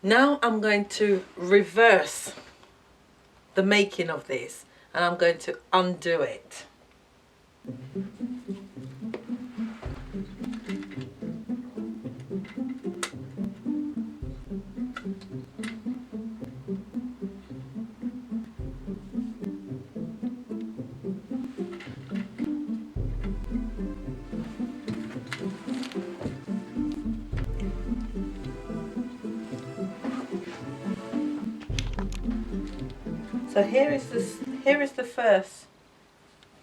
Now I'm going to reverse the making of this, and I'm going to undo it. So here is the first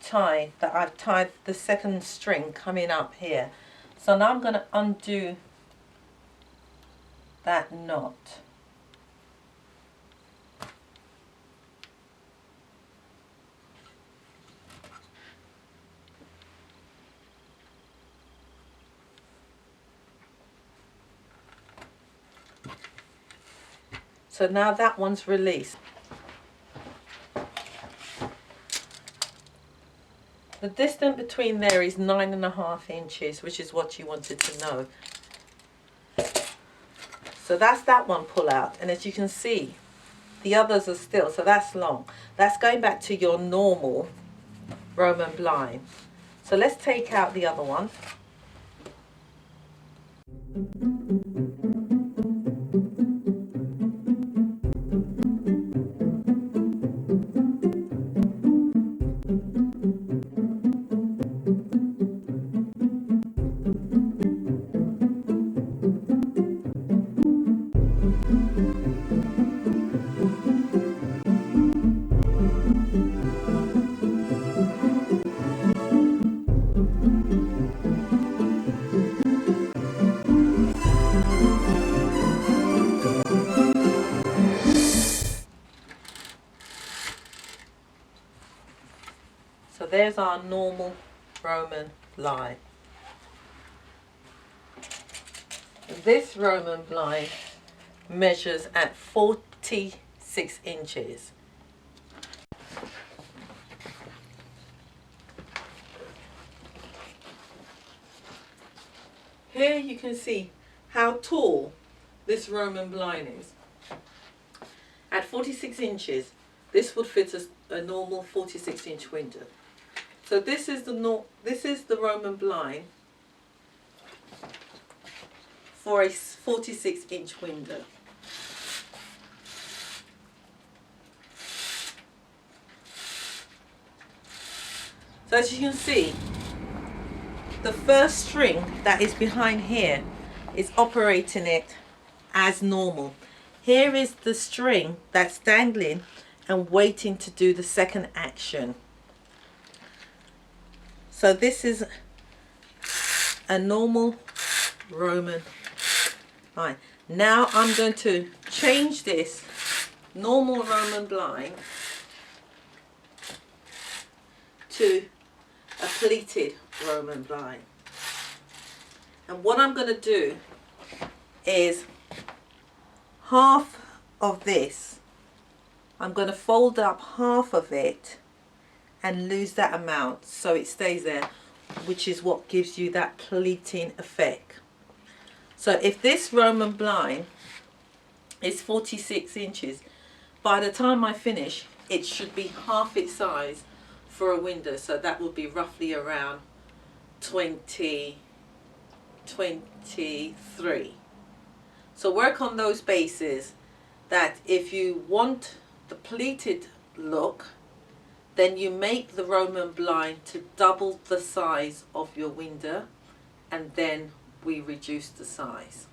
tie that I've tied the second string coming up here. So now I'm going to undo that knot. So now that one's released. The distance between there is 9.5 inches, which is what you wanted to know. So that's that one pull out, and as you can see, the others are still, so that's long. That's going back to your normal Roman blind. So let's take out the other one. So there's our normal Roman blind. This Roman blind measures at 46 inches. Here you can see how tall this Roman blind is. At 46 inches, this would fit a normal 46-inch window. So this is the Roman blind for a 46-inch window. So as you can see, the first string that is behind here is operating it as normal. Here is the string that's dangling and waiting to do the second action. So this is a normal Roman blind. Now I'm going to change this normal Roman blind to a pleated Roman blind. And what I'm going to do is half of this, I'm going to fold up half of it and lose that amount so it stays there, which is what gives you that pleating effect. So if this Roman blind is 46 inches, by the time I finish it should be half its size for a window, so that would be roughly around 23. So work on those bases, that if you want the pleated look, then you make the Roman blind to double the size of your window, and then we reduce the size.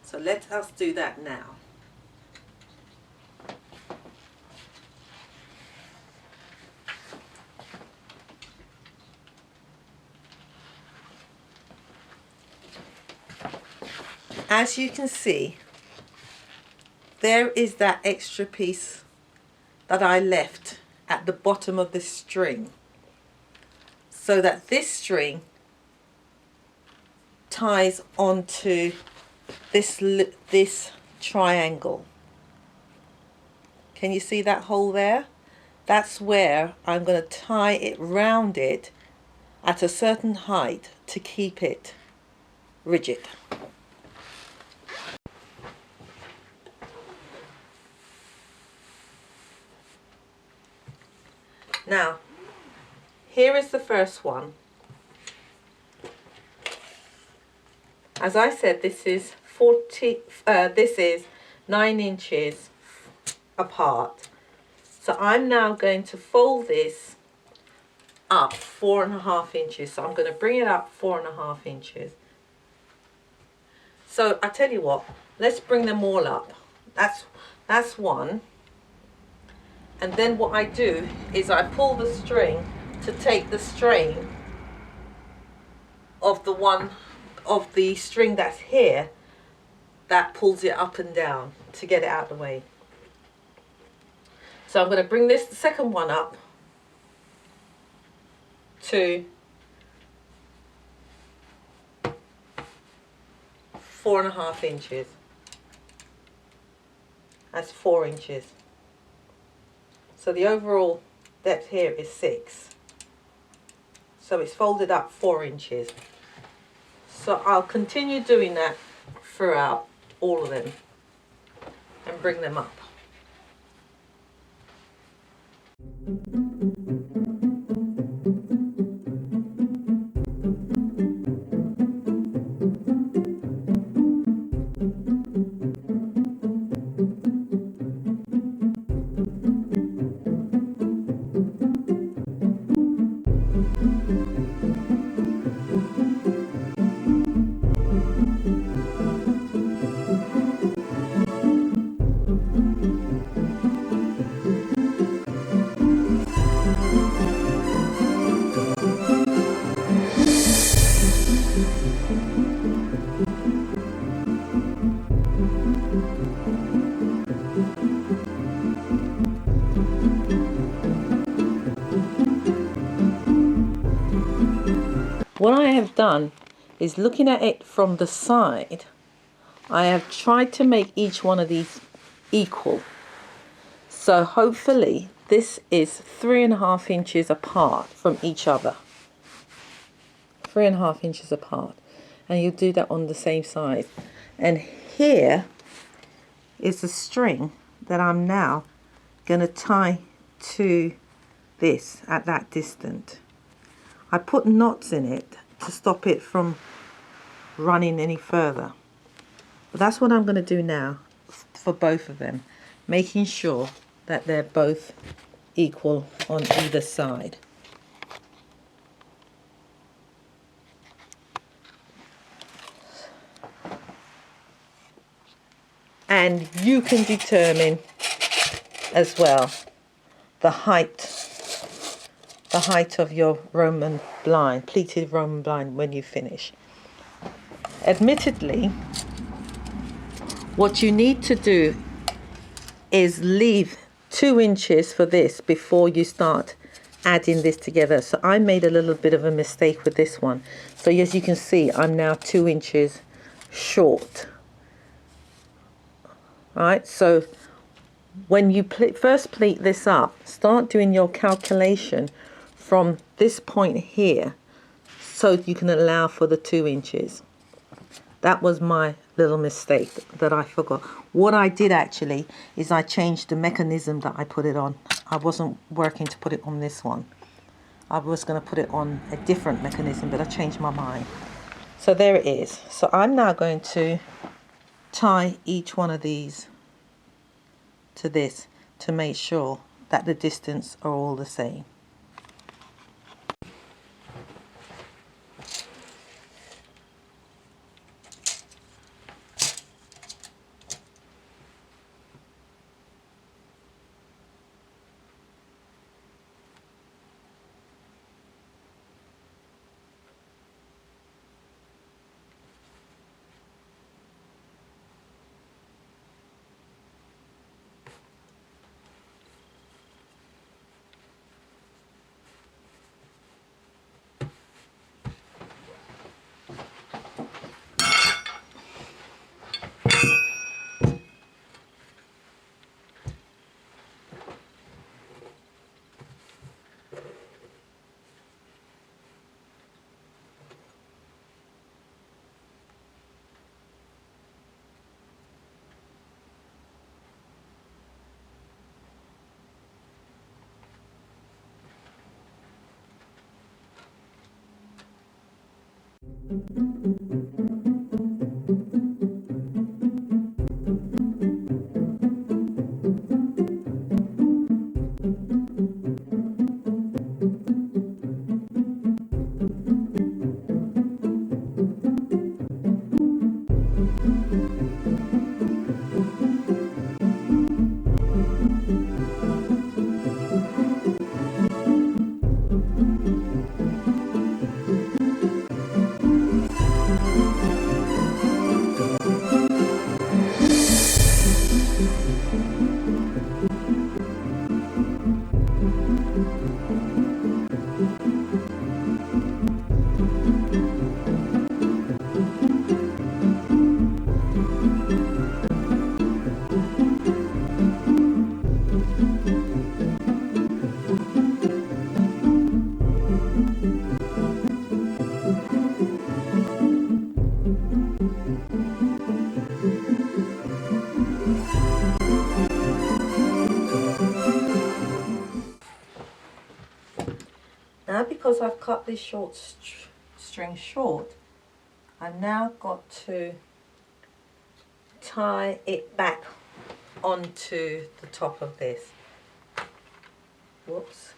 So let us do that now. As you can see, there is that extra piece that I left at at the bottom of this string, so that this string ties onto this triangle. Can you see that hole there? That's where I'm going to tie it round it at a certain height to keep it rigid. Now, here is the first one. As I said, this is 9 inches apart. So I'm now going to fold this up 4.5 inches. So I'm going to bring it up 4.5 inches. So I tell you what, let's bring them all up. That's one. And then what I do is I pull the string to take the strain of the string that's here, that pulls it up and down to get it out of the way. So I'm going to bring the second one up to 4.5 inches. That's 4 inches. So the overall depth here is 6. So it's folded up 4 inches. So I'll continue doing that throughout all of them and bring them up. What I have done is, looking at it from the side, I have tried to make each one of these equal. So hopefully this is 3.5 inches apart from each other. 3.5 inches apart. And you do that on the same side. And here is the string that I'm now going to tie to this at that distance. I put knots in it to stop it from running any further. But that's what I'm going to do now for both of them, making sure that they're both equal on either side. And you can determine as well the height of your Roman blind, pleated Roman blind, when you finish. Admittedly, what you need to do is leave 2 inches for this before you start adding this together. So I made a little bit of a mistake with this one. So as you can see, I'm now 2 inches short. Right, so when you first pleat this up, start doing your calculation from this point here, so you can allow for the 2 inches. That was my little mistake that I forgot. What I did actually is I changed the mechanism that I put it on. I wasn't working to put it on this one. I was going to put it on a different mechanism, but I changed my mind. So there it is. So I'm now going to tie each one of these to this to make sure that the distance are all the same. Now because I've cut this short string short, I've now got to tie it back onto the top of this. Whoops.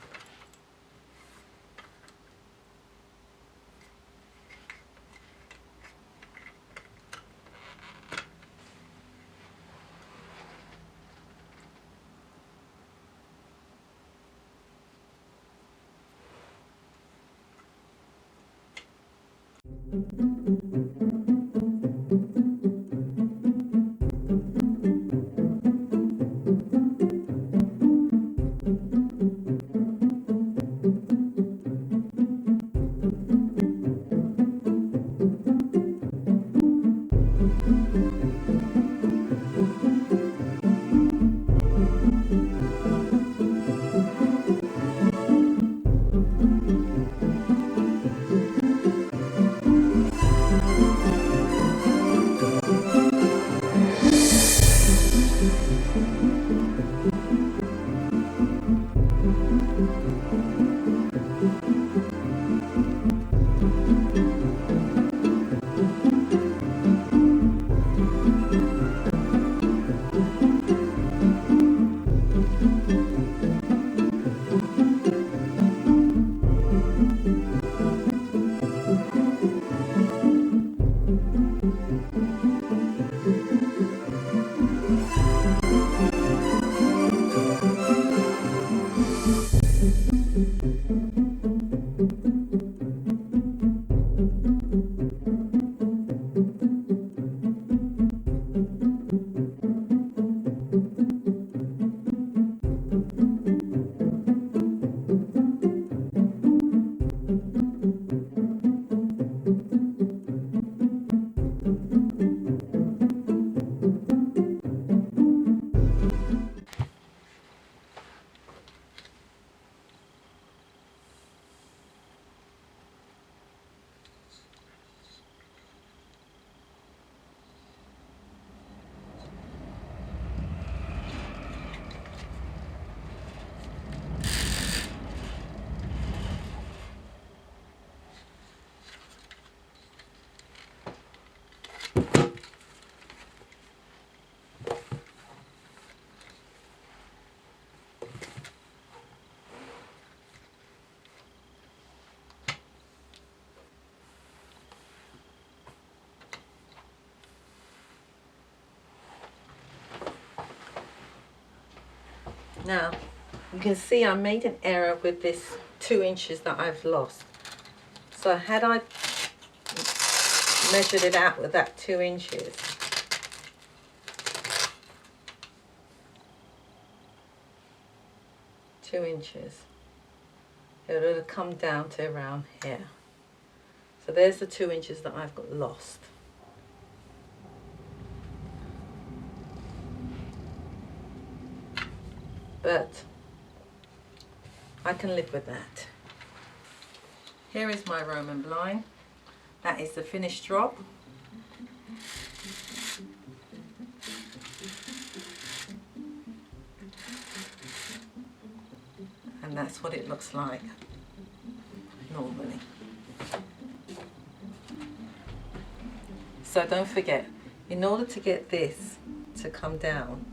Now, you can see I made an error with this 2 inches that I've lost. So had I measured it out with that 2 inches, it would have come down to around here. So there's the 2 inches that I've got lost. But I can live with that. Here is my Roman blind. That is the finished drop. And that's what it looks like normally. So don't forget, in order to get this to come down,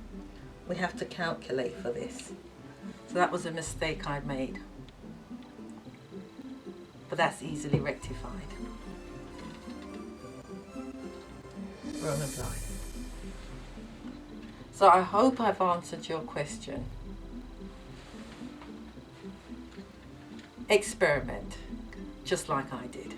we have to calculate for this. So that was a mistake I made. But that's easily rectified. Roman blind. So I hope I've answered your question. Experiment, just like I did.